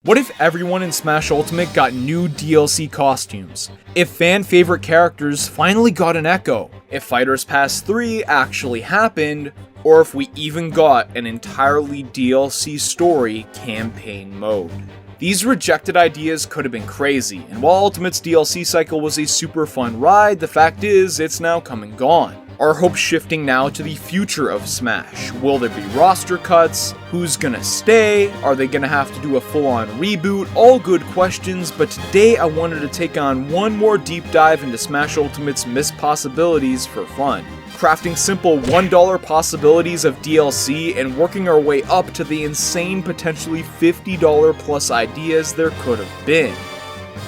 What if everyone in Smash Ultimate got new DLC costumes? If fan favorite characters finally got an echo? If Fighters Pass 3 actually happened? Or if we even got an entirely DLC story campaign mode? These rejected ideas could have been crazy, and while Ultimate's DLC cycle was a super fun ride, the fact is, it's now come and gone. Our hopes shifting now to the future of Smash. Will there be roster cuts? Who's gonna stay? Are they gonna have to do a full-on reboot? All good questions, but today I wanted to take on one more deep dive into Smash Ultimate's missed possibilities for fun. Crafting simple $1 possibilities of DLC and working our way up to the insane potentially $50 plus ideas there could have been.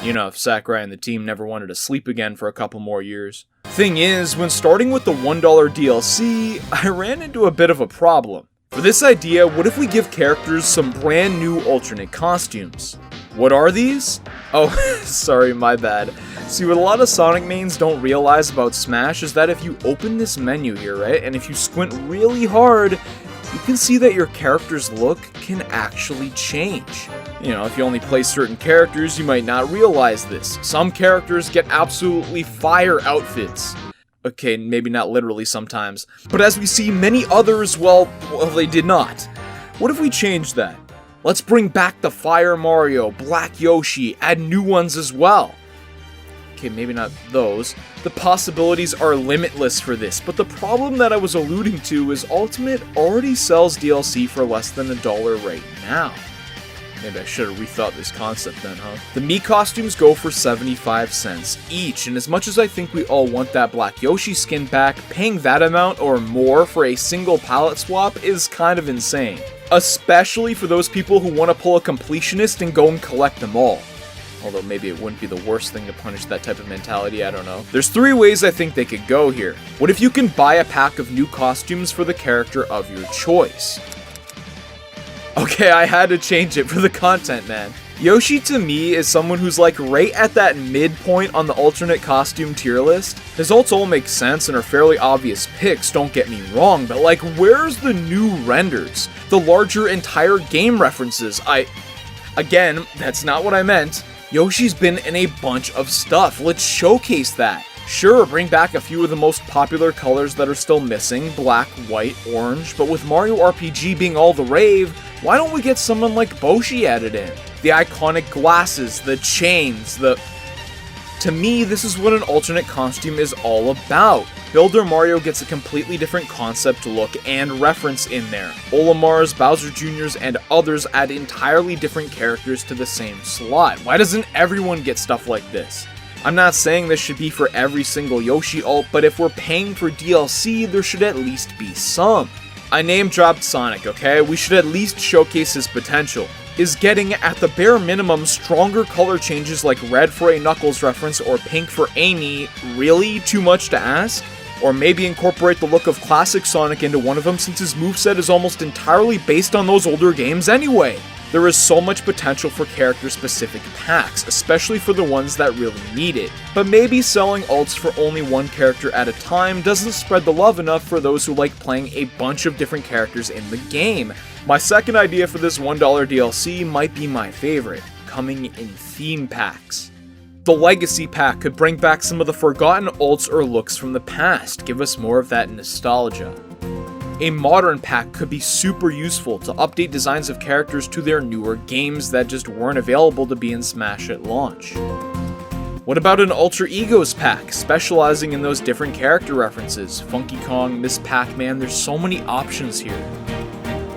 You know, if Sakurai and the team never wanted to sleep again for a couple more years. Thing is, when starting with the $1 DLC, I ran into a bit of a problem. For this idea, what if we give characters some brand new alternate costumes? What are these? Oh, sorry, my bad. See, what a lot of Sonic mains don't realize about Smash is that if you open this menu here, right, and if you squint really hard, you can see that your character's look can actually change. You know, if you only play certain characters, you might not realize this. Some characters get absolutely fire outfits. Okay, maybe not literally sometimes. But as we see, many others, well, they did not. What if we change that? Let's bring back the Fire Mario, Black Yoshi, add new ones as well. Okay, maybe not those. The possibilities are limitless for this, but the problem that I was alluding to is Ultimate already sells DLC for less than $1 right now. Maybe I should have rethought this concept then, huh? The Mii costumes go for 75 cents each, and as much as I think we all want that Black Yoshi skin back, paying that amount or more for a single palette swap is kind of insane. Especially for those people who want to pull a completionist and go and collect them all. Although maybe it wouldn't be the worst thing to punish that type of mentality, I don't know. There's 3 ways I think they could go here. What if you can buy a pack of new costumes for the character of your choice? Okay, I had to change it for the content, man. Yoshi to me is someone who's like right at that midpoint on the alternate costume tier list. His ults all make sense and are fairly obvious picks, don't get me wrong, but like where's the new renders? The larger entire game references? Again, that's not what I meant. Yoshi's been in a bunch of stuff, let's showcase that. Sure, bring back a few of the most popular colors that are still missing, black, white, orange, but with Mario RPG being all the rave, why don't we get someone like Boshi added in? The iconic glasses, the chains, To me, this is what an alternate costume is all about. Builder Mario gets a completely different concept, look, and reference in there. Olimar's, Bowser Jr.'s, and others add entirely different characters to the same slot. Why doesn't everyone get stuff like this? I'm not saying this should be for every single Yoshi ult, but if we're paying for DLC, there should at least be some. I name-dropped Sonic, okay? We should at least showcase his potential. Is getting, at the bare minimum, stronger color changes like red for a Knuckles reference or pink for Amy really too much to ask? Or maybe incorporate the look of classic Sonic into one of them since his moveset is almost entirely based on those older games anyway. There is so much potential for character-specific packs, especially for the ones that really need it. But maybe selling ults for only one character at a time doesn't spread the love enough for those who like playing a bunch of different characters in the game. My second idea for this $1 DLC might be my favorite, coming in theme packs. The Legacy Pack could bring back some of the forgotten ults or looks from the past, give us more of that nostalgia. A Modern Pack could be super useful to update designs of characters to their newer games that just weren't available to be in Smash at launch. What about an Ultra Egos Pack, specializing in those different character references? Funky Kong, Miss Pac-Man, there's so many options here.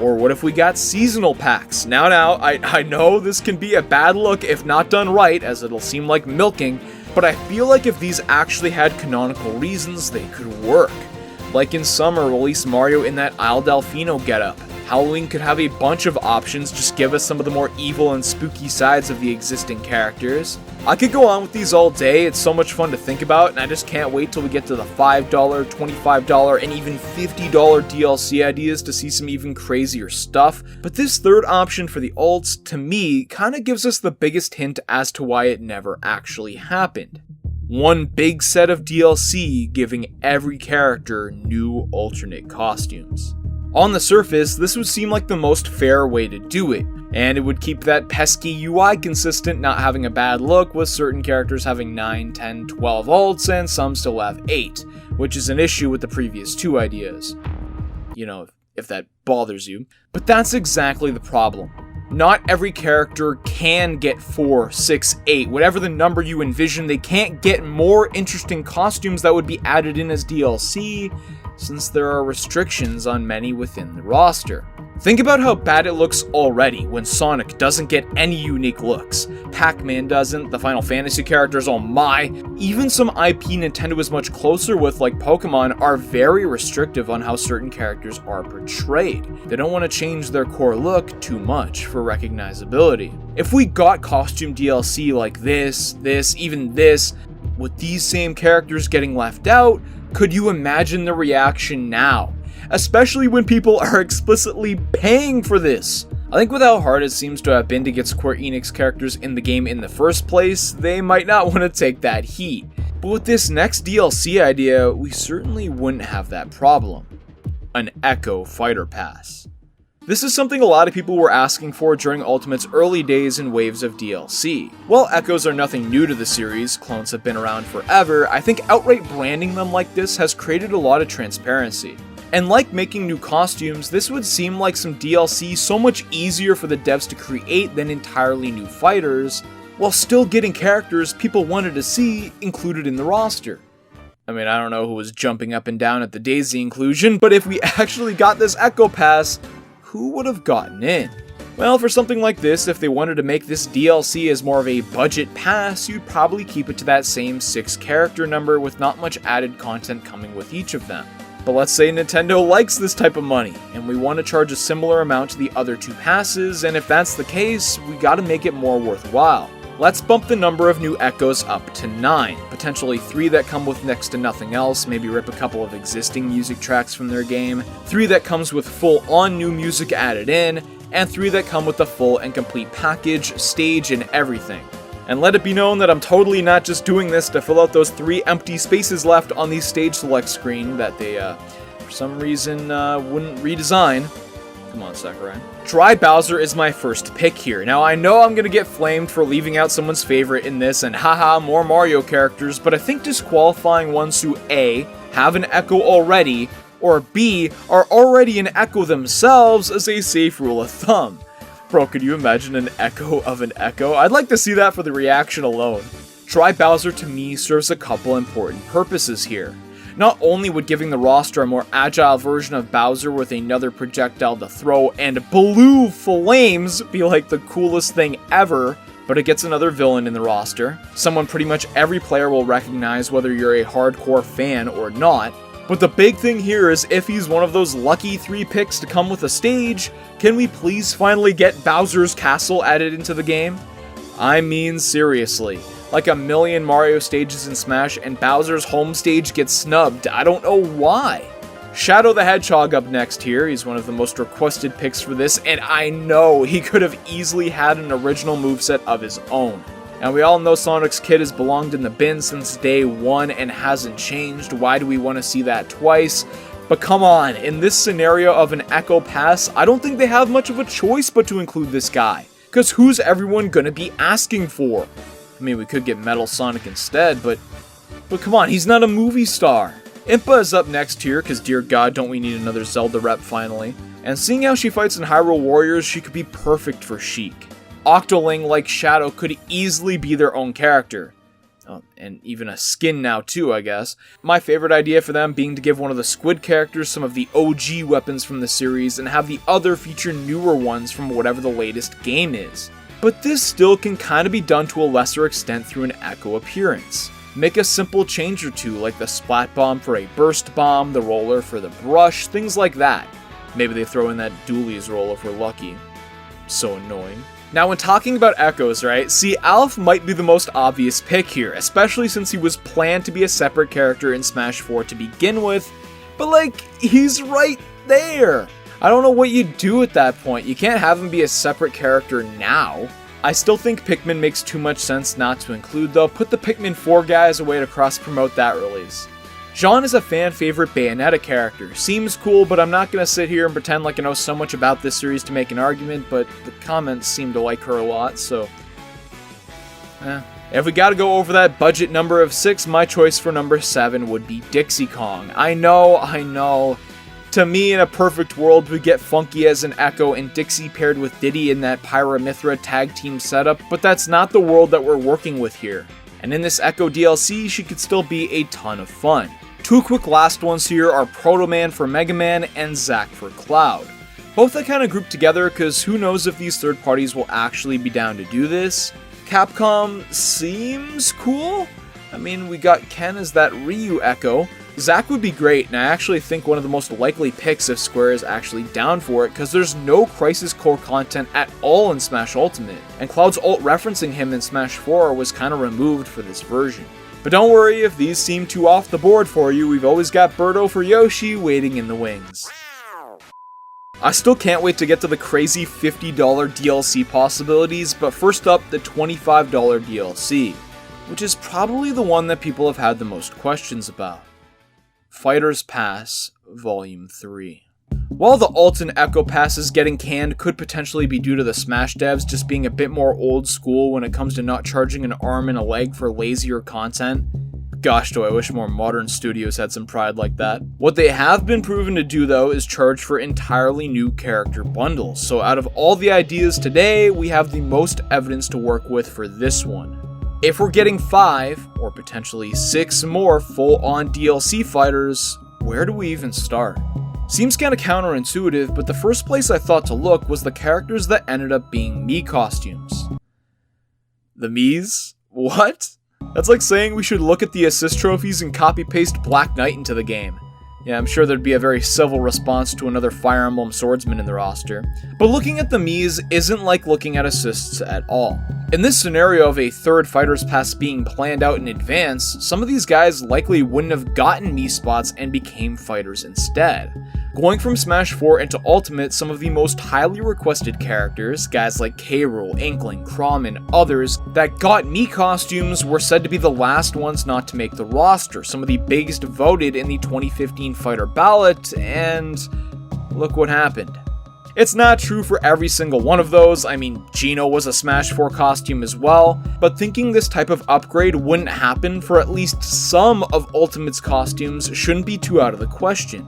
Or what if we got seasonal packs? Now, I know this can be a bad look if not done right, as it'll seem like milking, but I feel like if these actually had canonical reasons, they could work. Like in summer, release Mario in that Isle Delfino getup. Halloween could have a bunch of options, just give us some of the more evil and spooky sides of the existing characters. I could go on with these all day, it's so much fun to think about, and I just can't wait till we get to the $5, $25, and even $50 DLC ideas to see some even crazier stuff. But this third option for the ults, to me, kinda gives us the biggest hint as to why it never actually happened. One big set of DLC giving every character new alternate costumes. On the surface, this would seem like the most fair way to do it. And it would keep that pesky UI consistent, not having a bad look, with certain characters having 9, 10, 12 ults, and some still have 8, which is an issue with the previous 2 ideas. You know, if that bothers you. But that's exactly the problem. Not every character can get 4, 6, 8, whatever the number you envision. They can't get more interesting costumes that would be added in as DLC, since there are restrictions on many within the roster. Think about how bad it looks already when Sonic doesn't get any unique looks. Pac-Man doesn't, the Final Fantasy characters, oh my. Even some IP Nintendo is much closer with, like Pokemon, are very restrictive on how certain characters are portrayed. They don't want to change their core look too much for recognizability. If we got costume DLC like this, even this, with these same characters getting left out, could you imagine the reaction now? Especially when people are explicitly paying for this. I think with how hard it seems to have been to get Square Enix characters in the game in the first place, they might not want to take that heat. But with this next DLC idea, we certainly wouldn't have that problem. An Echo Fighter Pass. This is something a lot of people were asking for during Ultimate's early days and waves of DLC. While Echoes are nothing new to the series, clones have been around forever, I think outright branding them like this has created a lot of transparency. And like making new costumes, this would seem like some DLC so much easier for the devs to create than entirely new fighters, while still getting characters people wanted to see included in the roster. I mean, I don't know who was jumping up and down at the Daisy inclusion, but if we actually got this Echo Pass, who would have gotten in? Well, for something like this, if they wanted to make this DLC as more of a budget pass, you'd probably keep it to that same 6 character number with not much added content coming with each of them. But let's say Nintendo likes this type of money, and we want to charge a similar amount to the other 2 passes, and if that's the case, we gotta make it more worthwhile. Let's bump the number of new Echoes up to 9, potentially 3 that come with next to nothing else, maybe rip a couple of existing music tracks from their game, 3 that comes with full-on new music added in, and 3 that come with the full and complete package, stage, and everything. And let it be known that I'm totally not just doing this to fill out those 3 empty spaces left on the stage select screen that they, for some reason, wouldn't redesign. Come on, Sakurai. Dry Bowser is my first pick here. Now, I know I'm gonna get flamed for leaving out someone's favorite in this, and haha, more Mario characters, but I think disqualifying ones who A, have an Echo already, or B, are already an Echo themselves is a safe rule of thumb. Bro, could you imagine an Echo of an Echo? I'd like to see that for the reaction alone. Dry Bowser to me serves a couple important purposes here. Not only would giving the roster a more agile version of Bowser with another projectile to throw and blue flames be like the coolest thing ever, but it gets another villain in the roster. Someone pretty much every player will recognize whether you're a hardcore fan or not. But the big thing here is if he's one of those lucky 3 picks to come with a stage, can we please finally get Bowser's Castle added into the game? I mean seriously. Like a million Mario stages in Smash and Bowser's home stage gets snubbed. I don't know why. Shadow the Hedgehog up next here. He's one of the most requested picks for this, and I know he could have easily had an original moveset of his own. Now, we all know Sonic's kit has belonged in the bin since day 1 and hasn't changed. Why do we want to see that twice? But come on, in this scenario of an Echo Pass, I don't think they have much of a choice but to include this guy. Because who's everyone gonna be asking for? I mean, we could get Metal Sonic instead, but come on, he's not a movie star. Impa is up next here, because dear god, don't we need another Zelda rep finally. And seeing how she fights in Hyrule Warriors, she could be perfect for Sheik. Octoling, like Shadow, could easily be their own character. Oh, and even a skin now too, I guess. My favorite idea for them being to give one of the Squid characters some of the OG weapons from the series and have the other feature newer ones from whatever the latest game is. But this still can kind of be done to a lesser extent through an Echo appearance. Make a simple change or two, like the Splat Bomb for a Burst Bomb, the Roller for the Brush, things like that. Maybe they throw in that Dooley's roll if we're lucky. So annoying. Now, when talking about Echoes, right, see, Alf might be the most obvious pick here, especially since he was planned to be a separate character in Smash 4 to begin with, but like, he's right there! I don't know what you do at that point. You can't have him be a separate character now. I still think Pikmin makes too much sense not to include though. Put the Pikmin 4 guys away to cross-promote that release. Jean is a fan favorite Bayonetta character. Seems cool, but I'm not gonna sit here and pretend like I know so much about this series to make an argument, but the comments seem to like her a lot, so... If we gotta go over that budget number of 6, my choice for number 7 would be Dixie Kong. I know. To me, in a perfect world, we get Funky as an Echo and Dixie paired with Diddy in that Pyra/Mythra tag team setup, but that's not the world that we're working with here. And in this Echo DLC, she could still be a ton of fun. 2 quick last ones here are Proto Man for Mega Man and Zack for Cloud. Both I kind of grouped together because who knows if these third parties will actually be down to do this. Capcom seems cool. I mean, we got Ken as that Ryu Echo. Zack would be great, and I actually think one of the most likely picks if Square is actually down for it, because there's no Crisis Core content at all in Smash Ultimate, and Cloud's ult referencing him in Smash 4 was kind of removed for this version. But don't worry if these seem too off the board for you, we've always got Birdo for Yoshi waiting in the wings. I still can't wait to get to the crazy $50 DLC possibilities, but first up, the $25 DLC, which is probably the one that people have had the most questions about. Fighters Pass Volume 3. While the Alton Echo Passes getting canned could potentially be due to the Smash devs just being a bit more old school when it comes to not charging an arm and a leg for lazier content, gosh, do I wish more modern studios had some pride like that. What they have been proven to do though is charge for entirely new character bundles, so out of all the ideas today, we have the most evidence to work with for this one. If we're getting 5, or potentially 6 more full-on DLC fighters, where do we even start? Seems kinda counterintuitive, but the first place I thought to look was the characters that ended up being Mii costumes. The Miis? What? That's like saying we should look at the assist trophies and copy-paste Black Knight into the game. Yeah, I'm sure there'd be a very civil response to another Fire Emblem swordsman in the roster. But looking at the Miis isn't like looking at assists at all. In this scenario of a third Fighters Pass being planned out in advance, some of these guys likely wouldn't have gotten Mii spots and became fighters instead. Going from Smash 4 into Ultimate, some of the most highly requested characters, guys like K. Rool, Inkling, Chrom, and others that got Mii costumes were said to be the last ones not to make the roster, some of the biggest voted in the 2015 Fighter ballot, and look what happened. It's not true for every single one of those. I mean, Gino was a Smash 4 costume as well, but thinking this type of upgrade wouldn't happen for at least some of Ultimate's costumes shouldn't be too out of the question.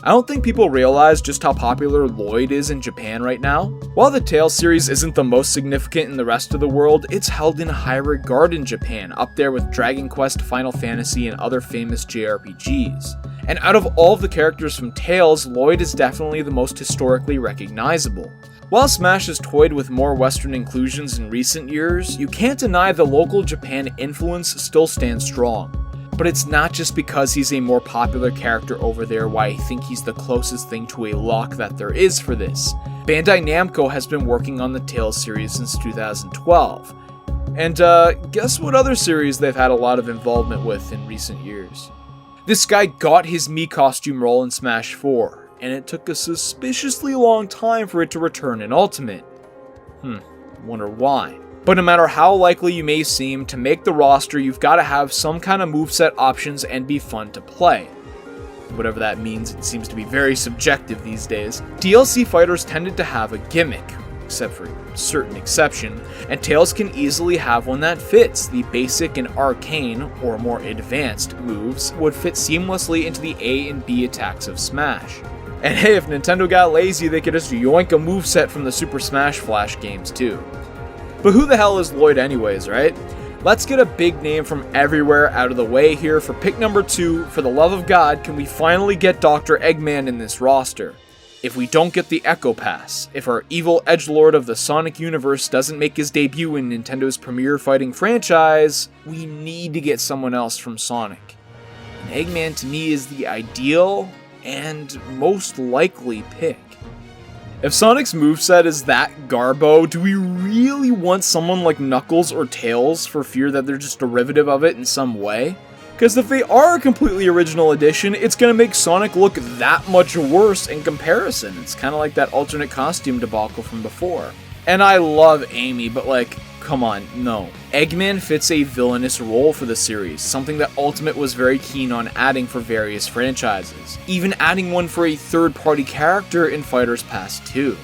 I don't think people realize just how popular Lloyd is in Japan right now. While the Tales series isn't the most significant in the rest of the world, it's held in high regard in Japan, up there with Dragon Quest, Final Fantasy, and other famous JRPGs. And out of all of the characters from Tales, Lloyd is definitely the most historically recognizable. While Smash has toyed with more Western inclusions in recent years, you can't deny the local Japan influence still stands strong. But it's not just because he's a more popular character over there why I think he's the closest thing to a lock that there is for this. Bandai Namco has been working on the Tales series since 2012. And guess what other series they've had a lot of involvement with in recent years? This guy got his Mii costume role in Smash 4, and it took a suspiciously long time for it to return in Ultimate. Wonder why. But no matter how likely you may seem to make the roster, you've got to have some kind of moveset options and be fun to play. Whatever that means, it seems to be very subjective these days. DLC fighters tended to have a gimmick, except for a certain exception, and Tales can easily have one that fits. The basic and arcane, or more advanced, moves would fit seamlessly into the A and B attacks of Smash. And hey, if Nintendo got lazy, they could just yoink a moveset from the Super Smash Flash games too. But who the hell is Lloyd anyways, right? Let's get a big name from everywhere out of the way here. For pick number 2, for the love of God, can we finally get Dr. Eggman in this roster? If we don't get the Echo Pass, if our evil edgelord of the Sonic universe doesn't make his debut in Nintendo's premier fighting franchise, we need to get someone else from Sonic. And Eggman to me is the ideal and most likely pick. If Sonic's moveset is that garbo, do we really want someone like Knuckles or Tails for fear that they're just derivative of it in some way? Because if they are a completely original edition, it's going to make Sonic look that much worse in comparison. It's kind of like that alternate costume debacle from before. And I love Amy, but like, come on, no. Eggman fits a villainous role for the series, something that Ultimate was very keen on adding for various franchises, even adding one for a third-party character in Fighters Pass 2.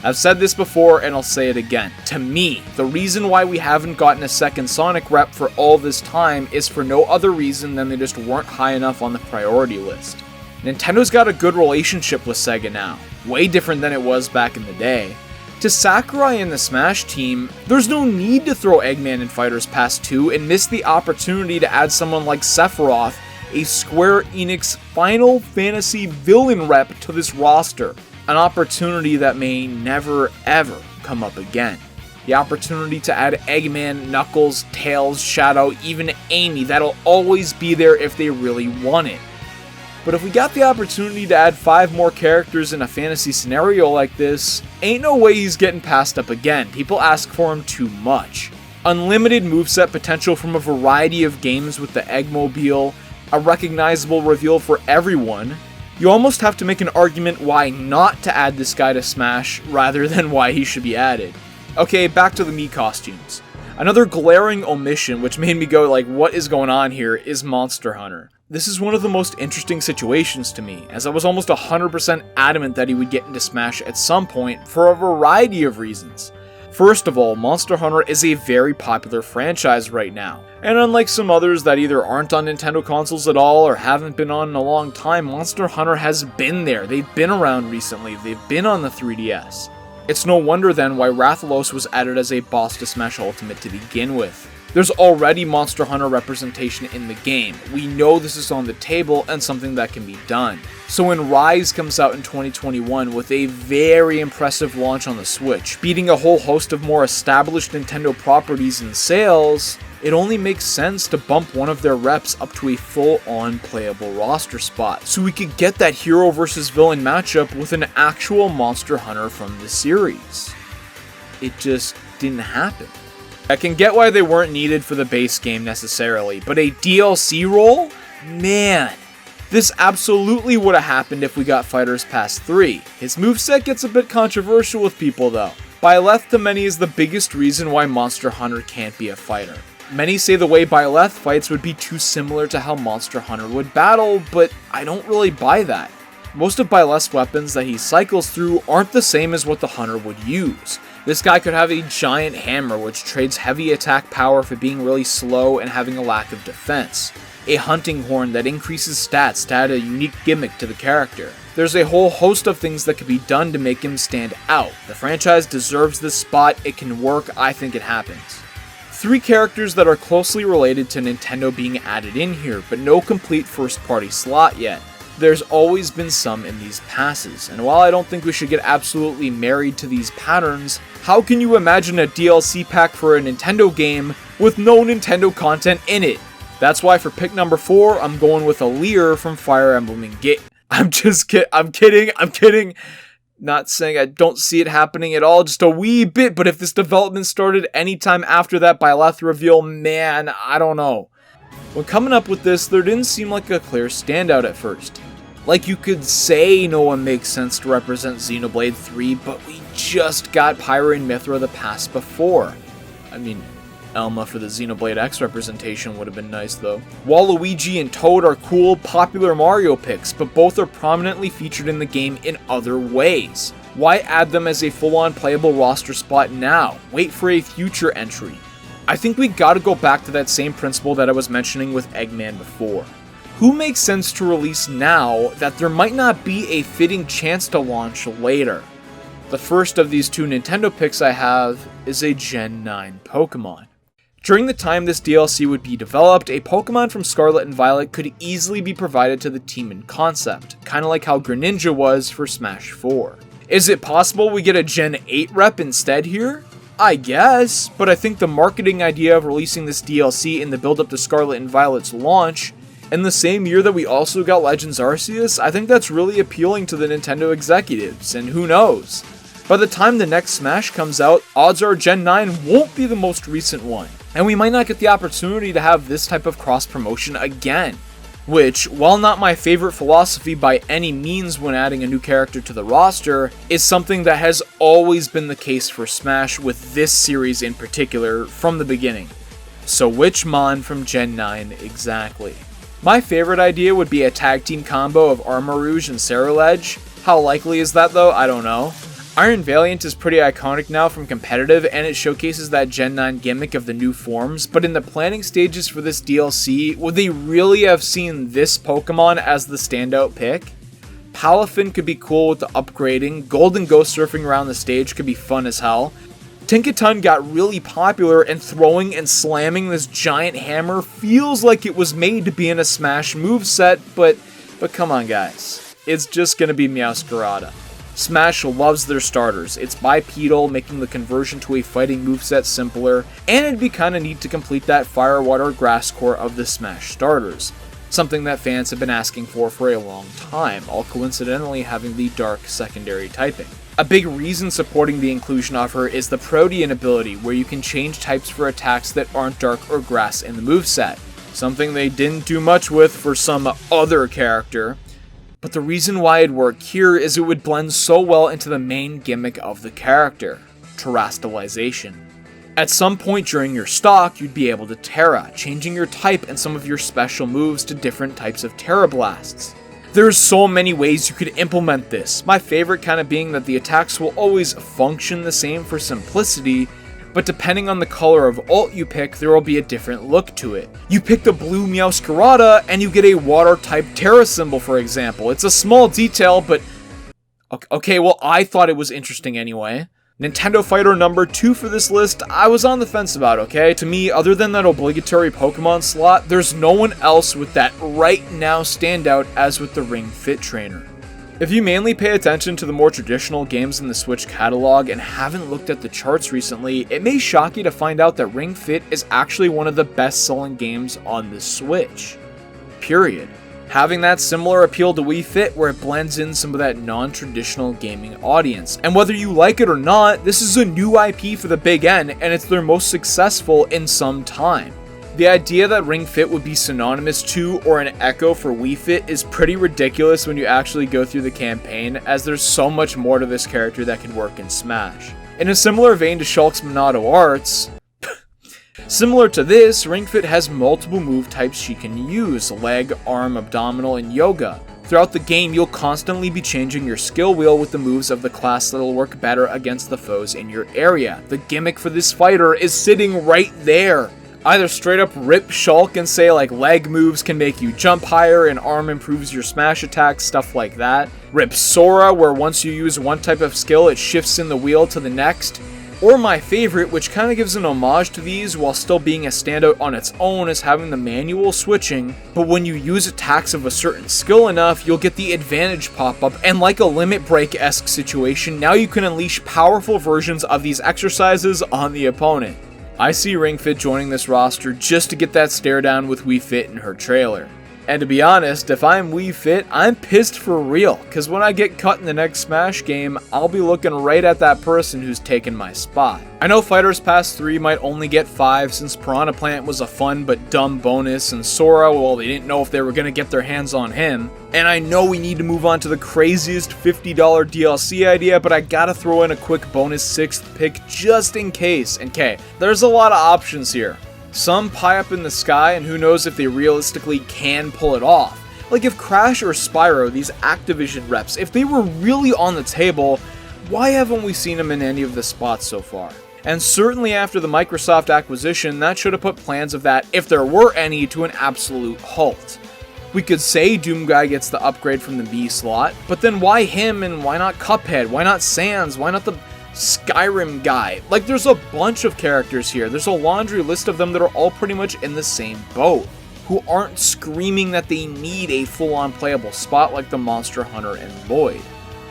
I've said this before and I'll say it again. To me, the reason why we haven't gotten a second Sonic rep for all this time is for no other reason than they just weren't high enough on the priority list. Nintendo's got a good relationship with Sega now, way different than it was back in the day. To Sakurai and the Smash team, there's no need to throw Eggman in Fighters Pass 2 and miss the opportunity to add someone like Sephiroth, a Square Enix Final Fantasy villain rep, to this roster. An opportunity that may never ever come up again. The opportunity to add Eggman, Knuckles, Tails, Shadow, even Amy, that'll always be there if they really want it. But if we got the opportunity to add 5 more characters in a fantasy scenario like this, ain't no way he's getting passed up again. People ask for him too much. Unlimited moveset potential from a variety of games with the Eggmobile, a recognizable reveal for everyone. You almost have to make an argument why not to add this guy to Smash rather than why he should be added. Okay, back to the Mii costumes. Another glaring omission which made me go like, what is going on here, is Monster Hunter. This is one of the most interesting situations to me, as I was almost 100% adamant that he would get into Smash at some point for a variety of reasons. First of all, Monster Hunter is a very popular franchise right now, and unlike some others that either aren't on Nintendo consoles at all or haven't been on in a long time, Monster Hunter has been there. They've been around recently, they've been on the 3DS. It's no wonder then why Rathalos was added as a boss to Smash Ultimate to begin with. There's already Monster Hunter representation in the game. We know this is on the table and something that can be done. So when Rise comes out in 2021 with a very impressive launch on the Switch, beating a whole host of more established Nintendo properties in sales, it only makes sense to bump one of their reps up to a full-on playable roster spot, so we could get that hero versus villain matchup with an actual Monster Hunter from the series. It just didn't happen. I can get why they weren't needed for the base game necessarily, but a DLC role? Man. This absolutely would have happened if we got Fighters Pass 3. His moveset gets a bit controversial with people though. Byleth to many is the biggest reason why Monster Hunter can't be a fighter. Many say the way Byleth fights would be too similar to how Monster Hunter would battle, but I don't really buy that. Most of Byleth's weapons that he cycles through aren't the same as what the Hunter would use. This guy could have a giant hammer which trades heavy attack power for being really slow and having a lack of defense. A hunting horn that increases stats to add a unique gimmick to the character. There's a whole host of things that could be done to make him stand out. The franchise deserves this spot, it can work, I think it happens. 3 characters that are closely related to Nintendo being added in here, but no complete first party slot yet. There's always been some in these passes, and while I don't think we should get absolutely married to these patterns, how can you imagine a DLC pack for a Nintendo game with no Nintendo content in it? That's why for pick number 4, I'm going with Alear from Fire Emblem Engage. I'm kidding. Not saying I don't see it happening at all, just a wee bit, but if this development started anytime after that Byleth reveal, man, I don't know. When coming up with this, there didn't seem like a clear standout at first. Like you could say no one makes sense to represent Xenoblade 3, but we just got Pyra and Mythra the pass before. I mean, Elma for the Xenoblade X representation would have been nice though. Waluigi and Toad are cool, popular Mario picks, but both are prominently featured in the game in other ways. Why add them as a full-on playable roster spot now? Wait for a future entry. I think we gotta go back to that same principle that I was mentioning with Eggman before. Who makes sense to release now that there might not be a fitting chance to launch later? The first of these 2 Nintendo picks I have is a Gen 9 Pokemon. During the time this DLC would be developed, a Pokemon from Scarlet and Violet could easily be provided to the team in concept, kinda like how Greninja was for Smash 4. Is it possible we get a Gen 8 rep instead here? I guess, but I think the marketing idea of releasing this DLC in the build-up to Scarlet and Violet's launch, in the same year that we also got Legends Arceus, I think that's really appealing to the Nintendo executives, and who knows? By the time the next Smash comes out, odds are Gen 9 won't be the most recent one, and we might not get the opportunity to have this type of cross-promotion again. which, while not my favorite philosophy by any means when adding a new character to the roster, is something that has always been the case for Smash with this series in particular from the beginning. So which Mon from Gen 9 exactly? My favorite idea would be a tag team combo of Armarouge and Ceruledge. How likely is that though? I don't know. Iron Valiant is pretty iconic now from competitive, and it showcases that Gen 9 gimmick of the new forms, but in the planning stages for this DLC, would they really have seen this Pokemon as the standout pick? Palafin could be cool with the upgrading, Golden Ghost surfing around the stage could be fun as hell. Tinkaton got really popular, and throwing and slamming this giant hammer feels like it was made to be in a Smash moveset, but come on guys, it's just gonna be Meowscarada. Smash loves their starters. It's bipedal, making the conversion to a fighting moveset simpler, and it'd be kinda neat to complete that Fire, Water, Grass core of the Smash starters. Something that fans have been asking for a long time, all coincidentally having the Dark secondary typing. A big reason supporting the inclusion of her is the Protean ability, where you can change types for attacks that aren't Dark or Grass in the moveset. Something they didn't do much with for some other character. But the reason why it'd work here is it would blend so well into the main gimmick of the character, terastallization. At some point during your stock, you'd be able to Terra, changing your type and some of your special moves to different types of Terra Blasts. There's so many ways you could implement this, my favorite kind of being that the attacks will always function the same for simplicity, but depending on the color of ult you pick, there will be a different look to it. You pick the blue Meowscarada, and you get a water-type Terra symbol, for example. It's a small detail, but... okay, well, I thought it was interesting anyway. Nintendo Fighter number 2 for this list, I was on the fence about, okay? To me, other than that obligatory Pokemon slot, there's no one else with that right now standout as with the Ring Fit Trainer. If you mainly pay attention to the more traditional games in the Switch catalog and haven't looked at the charts recently, it may shock you to find out that Ring Fit is actually one of the best-selling games on the Switch. Period. Having that similar appeal to Wii Fit where it blends in some of that non-traditional gaming audience. And whether you like it or not, this is a new IP for the Big N, and it's their most successful in some time. The idea that Ring Fit would be synonymous to or an echo for Wii Fit is pretty ridiculous when you actually go through the campaign, as there's so much more to this character that can work in Smash. In a similar vein to Shulk's Monado Arts, similar to this, Ring Fit has multiple move types she can use: leg, arm, abdominal, and yoga. Throughout the game, you'll constantly be changing your skill wheel with the moves of the class that'll work better against the foes in your area. The gimmick for this fighter is sitting right there. Either straight up rip Shulk and say like leg moves can make you jump higher and arm improves your smash attacks, stuff like that. Rip Sora, where once you use one type of skill it shifts in the wheel to the next. Or my favorite, which kind of gives an homage to these while still being a standout on its own, is having the manual switching, but when you use attacks of a certain skill enough, you'll get the advantage pop up, and like a Limit Break-esque situation, now you can unleash powerful versions of these exercises on the opponent. I see Ring Fit joining this roster just to get that stare down with Wii Fit in her trailer. And to be honest, if I'm Wii Fit, I'm pissed for real, cause when I get cut in the next Smash game, I'll be looking right at that person who's taken my spot. I know Fighters Pass 3 might only get 5 since Piranha Plant was a fun but dumb bonus, and Sora, well, they didn't know if they were gonna get their hands on him. And I know we need to move on to the craziest $50 DLC idea, but I gotta throw in a quick bonus 6th pick just in case. And okay, there's a lot of options here. Some pie up in the sky, and who knows if they realistically can pull it off. Like if Crash or Spyro, these Activision reps, if they were really on the table, why haven't we seen them in any of the spots so far? And certainly after the Microsoft acquisition, that should have put plans of that, if there were any, to an absolute halt. We could say Doomguy gets the upgrade from the B slot, but then why him and why not Cuphead? Why not Sans? Why not the Skyrim guy? Like, there's a bunch of characters here. There's a laundry list of them that are all pretty much in the same boat, who aren't screaming that they need a full-on playable spot like the Monster Hunter and Lloyd.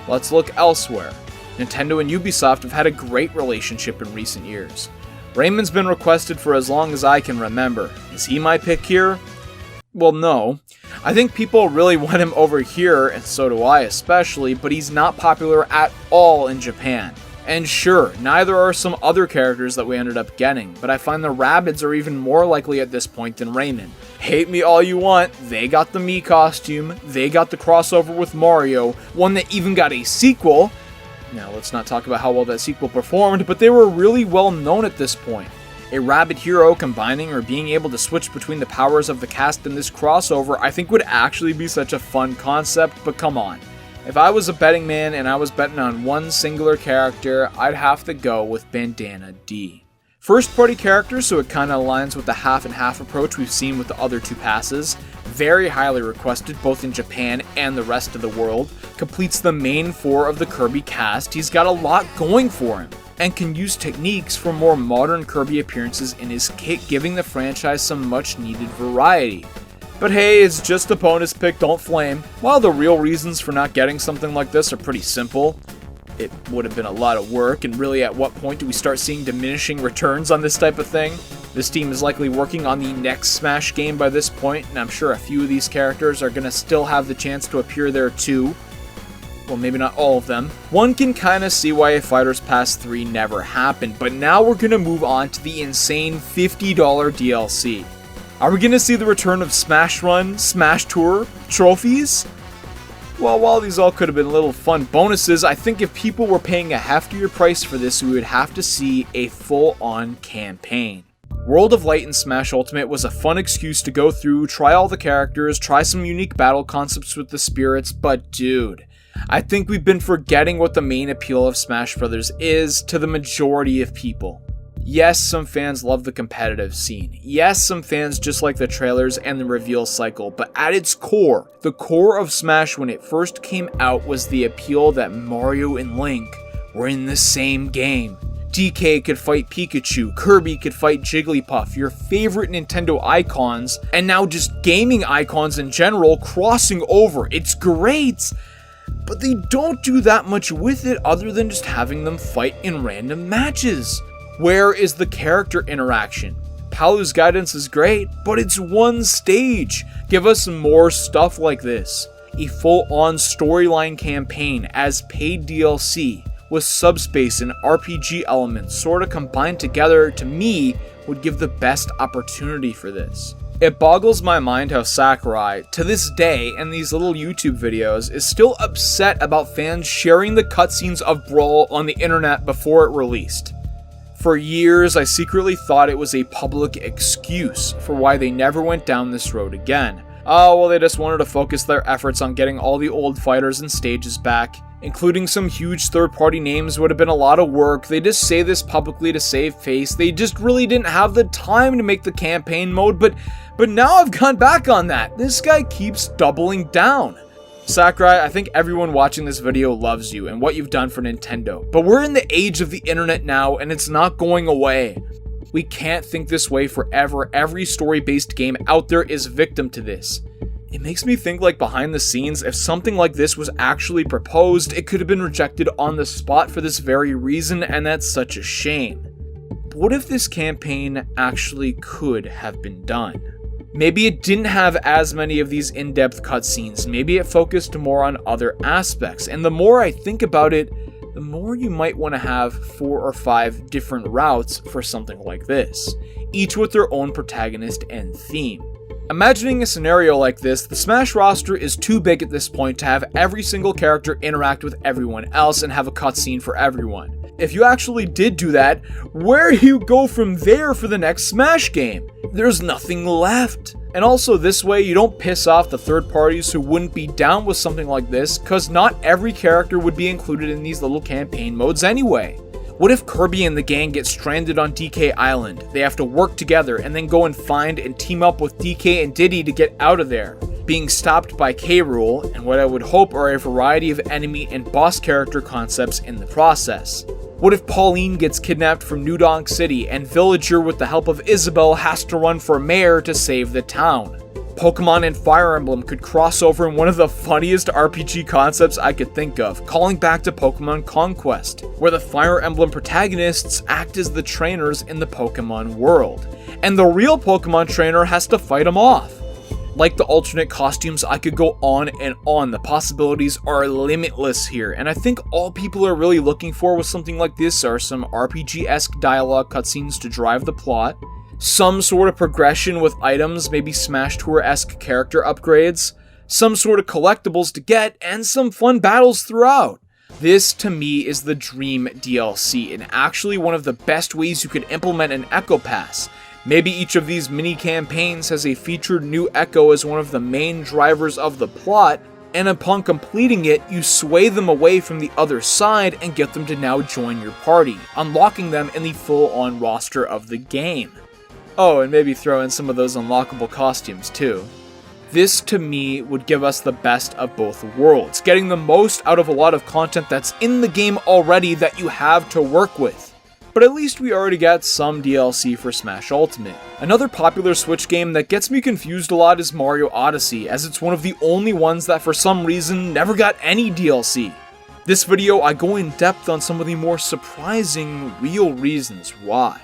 Let's look elsewhere. Nintendo and Ubisoft have had a great relationship in recent years. Rayman's been requested for as long as I can remember. Is he my pick here? Well, no. I think people really want him over here, and so do I especially, but he's not popular at all in Japan. And sure, neither are some other characters that we ended up getting, but I find the Rabbids are even more likely at this point than Raymond. Hate me all you want, they got the Mii costume, they got the crossover with Mario, one that even got a sequel. Now let's not talk about how well that sequel performed, but they were really well known at this point. A Rabbid hero combining or being able to switch between the powers of the cast in this crossover I think would actually be such a fun concept, but come on. If I was a betting man and I was betting on one singular character, I'd have to go with Bandana D. First party character, so it kinda aligns with the half and half approach we've seen with the other two passes. Very highly requested both in Japan and the rest of the world. Completes the main four of the Kirby cast. He's got a lot going for him, and can use techniques for more modern Kirby appearances in his kit, giving the franchise some much needed variety. But hey, it's just a bonus pick, don't flame. While the real reasons for not getting something like this are pretty simple, it would have been a lot of work, and really at what point do we start seeing diminishing returns on this type of thing? This team is likely working on the next Smash game by this point, and I'm sure a few of these characters are going to still have the chance to appear there too. Well, maybe not all of them. One can kinda see why a Fighters Pass 3 never happened, but now we're gonna move on to the insane $50 DLC. Are we gonna see the return of Smash Run, Smash Tour, trophies? Well, while these all could have been little fun bonuses, I think if people were paying a heftier price for this, we would have to see a full-on campaign. World of Light in Smash Ultimate was a fun excuse to go through, try all the characters, try some unique battle concepts with the spirits, but dude, I think we've been forgetting what the main appeal of Smash Bros. Is to the majority of people. Yes, some fans love the competitive scene. Yes, some fans just like the trailers and the reveal cycle, but at its core, the core of Smash when it first came out was the appeal that Mario and Link were in the same game. DK could fight Pikachu, Kirby could fight Jigglypuff, your favorite Nintendo icons, and now just gaming icons in general crossing over. It's great! But they don't do that much with it other than just having them fight in random matches. Where is the character interaction? Palu's guidance is great, but it's one stage. Give us more stuff like this. A full-on storyline campaign as paid DLC with subspace and RPG elements sorta combined together, to me, would give the best opportunity for this. It boggles my mind how Sakurai, to this day, in these little YouTube videos, is still upset about fans sharing the cutscenes of Brawl on the internet before it released. For years, I secretly thought it was a public excuse for why they never went down this road again. Oh, well, they just wanted to focus their efforts on getting all the old fighters and stages back. Including some huge third-party names would have been a lot of work. They just say this publicly to save face. They just really didn't have the time to make the campaign mode, but now I've gone back on that. This guy keeps doubling down. Sakurai, I think everyone watching this video loves you and what you've done for Nintendo, but we're in the age of the internet now and it's not going away. We can't think this way forever. Every story-based game out there is victim to this. It makes me think, like, behind the scenes, if something like this was actually proposed, it could have been rejected on the spot for this very reason, and that's such a shame. But what if this campaign actually could have been done? Maybe it didn't have as many of these in-depth cutscenes, maybe it focused more on other aspects, and the more I think about it, the more you might want to have 4 or 5 different routes for something like this, each with their own protagonist and theme. Imagining a scenario like this, the Smash roster is too big at this point to have every single character interact with everyone else and have a cutscene for everyone. If you actually did do that, where do you go from there for the next Smash game? There's nothing left. And also this way you don't piss off the third parties who wouldn't be down with something like this, cause not every character would be included in these little campaign modes anyway. What if Kirby and the gang get stranded on DK Island? They have to work together and then go and find and team up with DK and Diddy to get out of there, being stopped by K. Rool and what I would hope are a variety of enemy and boss character concepts in the process. What if Pauline gets kidnapped from New Donk City and Villager with the help of Isabelle has to run for mayor to save the town? Pokemon and Fire Emblem could cross over in one of the funniest RPG concepts I could think of, calling back to Pokemon Conquest, where the Fire Emblem protagonists act as the trainers in the Pokemon world, and the real Pokemon trainer has to fight them off. Like the alternate costumes, I could go on and on. The possibilities are limitless here, and I think all people are really looking for with something like this are some RPG-esque dialogue cutscenes to drive the plot, some sort of progression with items, maybe Smash Tour-esque character upgrades, some sort of collectibles to get, and some fun battles throughout. This, to me, is the dream DLC, and actually one of the best ways you could implement an Echo Pass. Maybe each of these mini-campaigns has a featured new Echo as one of the main drivers of the plot, and upon completing it, you sway them away from the other side and get them to now join your party, unlocking them in the full-on roster of the game. Oh, and maybe throw in some of those unlockable costumes too. This, to me, would give us the best of both worlds, getting the most out of a lot of content that's in the game already that you have to work with. But at least we already got some DLC for Smash Ultimate. Another popular Switch game that gets me confused a lot is Mario Odyssey, as it's one of the only ones that for some reason never got any DLC. This video, I go in depth on some of the more surprising, real reasons why.